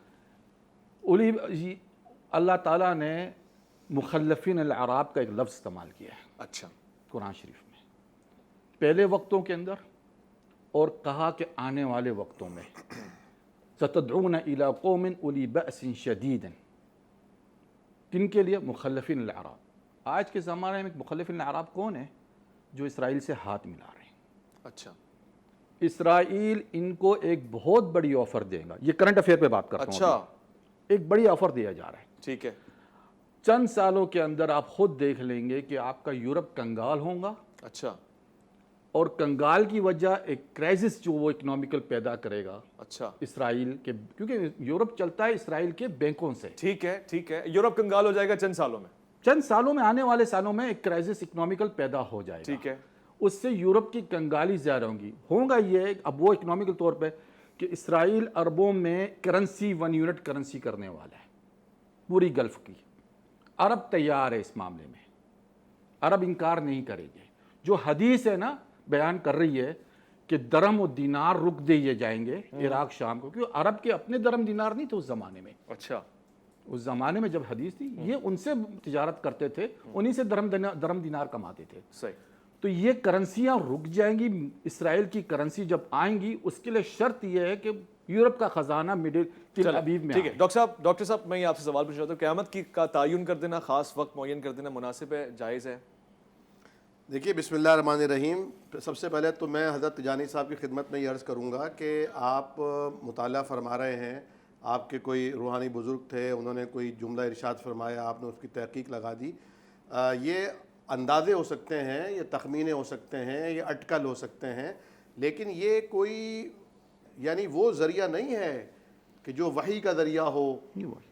اللہ تعالیٰ نے مخلفین الاعراب کا ایک لفظ استعمال کیا ہے اچھا قرآن شریف میں پہلے وقتوں کے اندر، اور کہا کہ آنے والے وقتوں میں ستدعون الی قوم اولی بأس شدید. کن کے لیے؟ مخلفین الاعراب. آج کے زمانے میں مخلفین الاعراب کون ہیں؟ جو اسرائیل سے ہاتھ ملا رہے ہیں. اچھا اسرائیل ان کو ایک بہت بڑی آفر دے گا. یہ کرنٹ افیئر پہ بات کرتا ہوں. اچھا ایک بڑی آفر دیا جا رہا ہے. ٹھیک ہے. چند سالوں کے اندر آپ خود دیکھ لیں گے کہ آپ کا یورپ کنگال ہوگا. اچھا اور کنگال کی وجہ ایک کرائسس جو وہ اکنامیکل پیدا کرے گا اچھا اسرائیل کے، کیونکہ یورپ چلتا ہے اسرائیل کے بینکوں سے. ٹھیک ہے ٹھیک ہے، یورپ کنگال ہو جائے گا چند سالوں میں. چند سالوں میں، آنے والے سالوں میں ایک کرائسس اکنامیکل پیدا ہو جائے گا. ٹھیک ہے. اس سے یورپ کی کنگالی زیادہ ہوگا یہ. اب وہ اکنامیکل طور پہ کہ اسرائیل عربوں میں کرنسی 1 یونٹ کرنسی کرنے والا ہے پوری گلف کی. عرب تیار ہے اس معاملے میں، عرب انکار نہیں کریں گے. جو حدیث ہے نا بیان کر رہی ہے کہ درہم و دینار رک دیے جائیں گے عراق شام کو، کیونکہ عرب کے اپنے درہم دینار نہیں تھے اس زمانے میں. اچھا اس زمانے میں جب حدیث تھی یہ ان سے تجارت کرتے تھے، انہی سے درہم دینار کماتے تھے. صحیح. تو یہ کرنسیاں رک جائیں گی. اسرائیل کی کرنسی جب آئیں گی اس کے لیے شرط یہ ہے کہ یورپ کا خزانہ مڈل تل ابیب میں. ٹھیک ہے ڈاکٹر صاحب میں آپ سے سوال پوچھ رہا ہوں، قیامت کا تعین کر دینا، خاص وقت معین کر دینا مناسب ہے، جائز ہے؟ دیکھیے بسم اللہ الرحمن الرحیم. سب سے پہلے تو میں حضرت تجانی صاحب کی خدمت میں یہ عرض کروں گا کہ آپ مطالعہ فرما رہے ہیں، آپ کے کوئی روحانی بزرگ تھے، انہوں نے کوئی جملہ ارشاد فرمایا، آپ نے اس کی تحقیق لگا دی. یہ اندازے ہو سکتے ہیں، یہ تخمینے ہو سکتے ہیں، یہ اٹکل ہو سکتے ہیں، لیکن یہ کوئی یعنی وہ ذریعہ نہیں ہے کہ جو وحی کا ذریعہ ہو.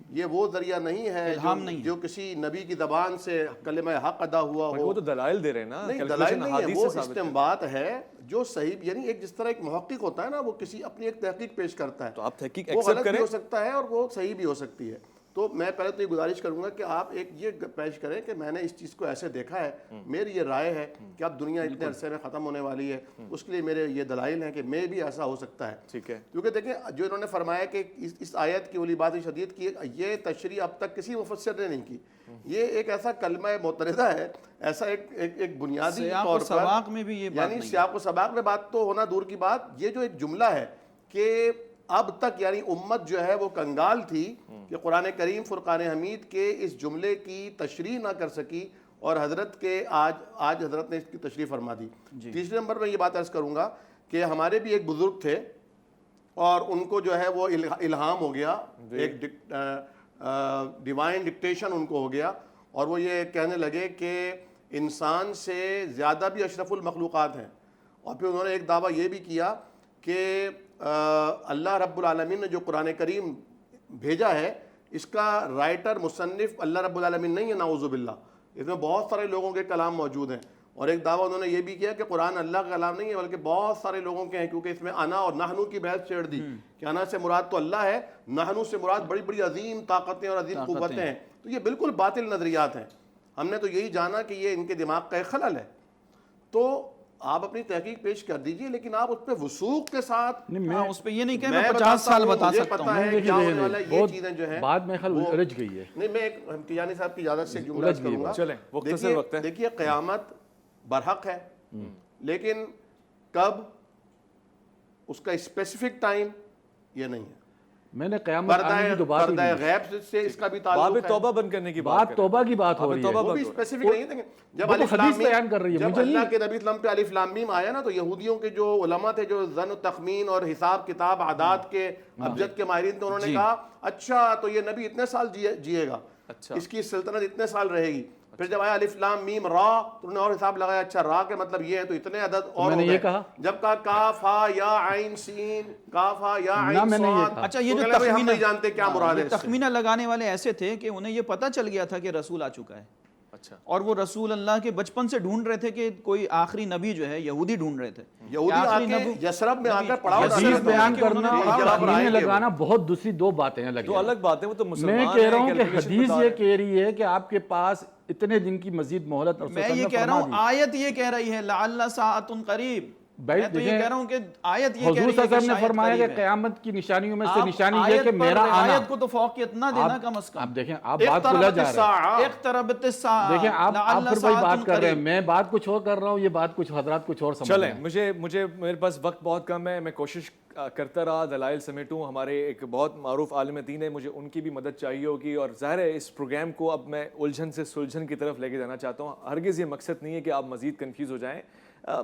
یہ وہ ذریعہ نہیں ہے جو کسی نبی کی زبان سے کلمہ حق ادا ہوا ہو. وہ تو دلائل دے رہے ہیں نا. نہیں دلائل نہیں ہے، وہ استنباط ہے جو صحیح، یعنی ایک جس طرح ایک محقق ہوتا ہے نا، وہ کسی اپنی ایک تحقیق پیش کرتا ہے، تو آپ تحقیق وہ ایکسپٹ غلط کریں، بھی ہو سکتا ہے اور وہ صحیح بھی ہو سکتی ہے. تو میں پہلے تو یہ گزارش کروں گا کہ آپ ایک یہ پیش کریں کہ میں نے اس چیز کو ایسے دیکھا ہے، میری یہ رائے ہے کہ اب دنیا اتنے عرصے میں ختم ہونے والی ہے، اس کے لیے میرے یہ دلائل ہیں کہ میں بھی ایسا ہو سکتا ہے. ٹھیک ہے. کیونکہ دیکھیں جو انہوں نے فرمایا کہ اس آیت کی اولی بات شدید کی، یہ تشریح اب تک کسی مفسر نے نہیں کی. یہ ایک ایسا کلمہ معترضہ ہے، ایسا ایک بنیادی طور پر سباق میں بھی یہ بات یعنی سیاق و سباق میں بات تو ہونا دور کی بات، یہ جو ایک جملہ ہے کہ اب تک یعنی امت جو ہے وہ کنگال تھی کہ قرآن کریم فرقان حمید کے اس جملے کی تشریح نہ کر سکی، اور حضرت کے آج حضرت نے اس کی تشریح فرما دی. تیسرے نمبر میں یہ بات عرض کروں گا کہ ہمارے بھی ایک بزرگ تھے اور ان کو جو ہے وہ الہام ہو گیا، ایک ڈیوائن ڈکٹیشن ان کو ہو گیا، اور وہ یہ کہنے لگے کہ انسان سے زیادہ بھی اشرف المخلوقات ہیں. اور پھر انہوں نے ایک دعویٰ یہ بھی کیا کہ اللہ رب العالمین نے جو قرآن کریم بھیجا ہے اس کا رائٹر مصنف اللہ رب العالمین نہیں ہے، نعوذ باللہ. اس میں بہت سارے لوگوں کے کلام موجود ہیں. اور ایک دعویٰ انہوں نے یہ بھی کیا کہ قرآن اللہ کا کلام نہیں ہے بلکہ بہت سارے لوگوں کے ہیں، کیونکہ اس میں انا اور نحنو کی بحث چھیڑ دی کہ انا سے مراد تو اللہ ہے، نحنو سے مراد بڑی بڑی عظیم طاقتیں اور عظیم قوتیں ہیں. تو یہ بالکل باطل نظریات ہیں. ہم نے تو یہی جانا کہ یہ ان کے دماغ کا ایک خلل ہے. تو آپ اپنی تحقیق پیش کر دیجئے، لیکن آپ اس پہ وثوق کے ساتھ اس پہ یہ نہیں کہ میں 50 سال بتا سکتا ہوں. ہے کیا ہونے والا ہے. یہ چیزیں جو ہیں بعد میں خیال الجھ گئی ہے. نہیں، میں ایک تیجانی صاحب کی اجازت سے جملہ کروں گا. چلیں مختصر وقت ہے. دیکھیے قیامت برحق ہے، لیکن کب، اس کا اسپیسیفک ٹائم یہ نہیں ہے. میں نے قیامت آنے کی تو بات پردہ غیب سے اس کا بھی تعلق باب توبہ بند کرنے کی بات توبہ کی بات ہو رہی ہے. وہ بھی اسپیسیفک نہیں ہے. جب حدیث بیان کر رہی ہے. جب اللہ کے نبی اسلام پہ الف لام میم آیا نا، تو یہودیوں کے جو علماء تھے، جو ظن و تخمین اور حساب کتاب عادات کے ابجد کے ماہرین تھے، انہوں نے کہا اچھا تو یہ نبی اتنے سال جیے گا، اس کی سلطنت اتنے سال رہے گی. پھر جب آیا الف لام میم را، تو انہوں نے اور حساب لگایا، اچھا را کے مطلب یہ ہے، تو اتنے عدد اور ہو گئے. جب کہا کاف ہا یا عین سین، کاف ہا یا عین صاد، اچھا یہ جو ہم نہیں جانتے کیا مراد ہے. تخمینہ لگانے والے ایسے تھے کہ انہیں یہ پتہ چل گیا تھا کہ رسول آ چکا ہے. اچھا. اور وہ رسول اللہ کے بچپن سے ڈھونڈ رہے تھے کہ کوئی آخری نبی جو ہے، یہودی ڈھونڈ رہے تھے. یہودی آ کے یثرب میں آ کر پڑاؤ حدیث بیان کرنا اور تخمینے لگانا بہت دوسری دو باتیں ہیں. دو الگ باتیں. وہ تو مسلمان ہیں. میں کہہ رہا ہوں کہ حدیث یہ کہہ رہی ہے کہ آپ کے پاس اتنے دن کی مزید مہلت. میں یہ کہہ رہا ہوں آیت یہ کہہ رہی ہے لعل ساعۃ قریب. میں تو یہ کہہ رہا ہوں کہ آیت یہ کہہ رہی ہے کہ حضور نے فرمایا کہ قیامت کی نشانیوں میں سے نشانی یہ کہ میرا آنا. آیت کو تو فوقیت نہ دینا کم از کم. آپ دیکھیں آپ بات کو لے جا رہے ہیں. اقتربت الساعہ. دیکھیں آپ پھر وہی بات کر رہے ہیں، میں بات کچھ اور کر رہا ہوں، یہ بات کچھ حضرات کچھ اور سمجھ رہے ہیں. چلیں مجھے میرے پاس وقت بہت کم ہے. میں کوشش کرتا رہا دلائل سمیٹوں. ہمارے ایک بہت معروف عالم دین ہے، مجھے ان کی بھی مدد چاہیے ہوگی. اور ظاہر ہے اس پروگرام کو اب میں الجھن سے سلجھن کی طرف لے کے جانا چاہتا ہوں. ہرگز یہ مقصد نہیں ہے کہ آپ مزید کنفیوز ہو جائیں.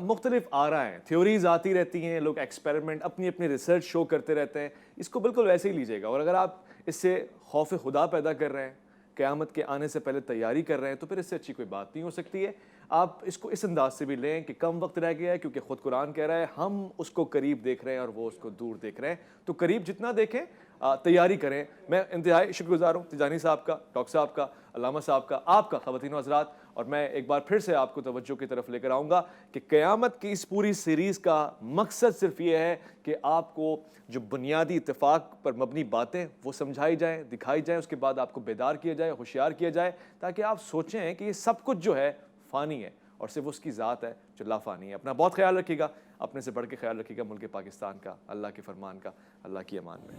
مختلف آراء ہیں، تھیوریز آتی رہتی ہیں، لوگ ایکسپیریمنٹ اپنی اپنی ریسرچ شو کرتے رہتے ہیں. اس کو بالکل ویسے ہی لیجیے گا. اور اگر آپ اس سے خوف خدا پیدا کر رہے ہیں، قیامت کے آنے سے پہلے تیاری کر رہے ہیں، تو پھر اس سے اچھی کوئی بات نہیں ہو سکتی ہے. آپ اس کو اس انداز سے بھی لیں کہ کم وقت رہ گیا ہے، کیونکہ خود قرآن کہہ رہا ہے ہم اس کو قریب دیکھ رہے ہیں اور وہ اس کو دور دیکھ رہے ہیں. تو قریب جتنا دیکھیں تیاری کریں. میں انتہائی شکر گزار ہوں تیجانی صاحب کا، ڈاکٹر صاحب کا، علامہ صاحب کا، آپ کا خواتین و حضرات. اور میں ایک بار پھر سے آپ کو توجہ کی طرف لے کر آؤں گا کہ قیامت کی اس پوری سیریز کا مقصد صرف یہ ہے کہ آپ کو جو بنیادی اتفاق پر مبنی باتیں وہ سمجھائی جائیں، دکھائی جائیں. اس کے بعد آپ کو بیدار کیا جائے، ہوشیار کیا جائے، تاکہ آپ سوچیں کہ یہ سب کچھ جو ہے فانی ہے اور صرف اس کی ذات ہے جو لا فانی ہے. اپنا بہت خیال رکھیے گا، اپنے سے بڑھ کے خیال رکھیے گا ملک پاکستان کا، اللہ کے فرمان کا. اللہ کی امان میں.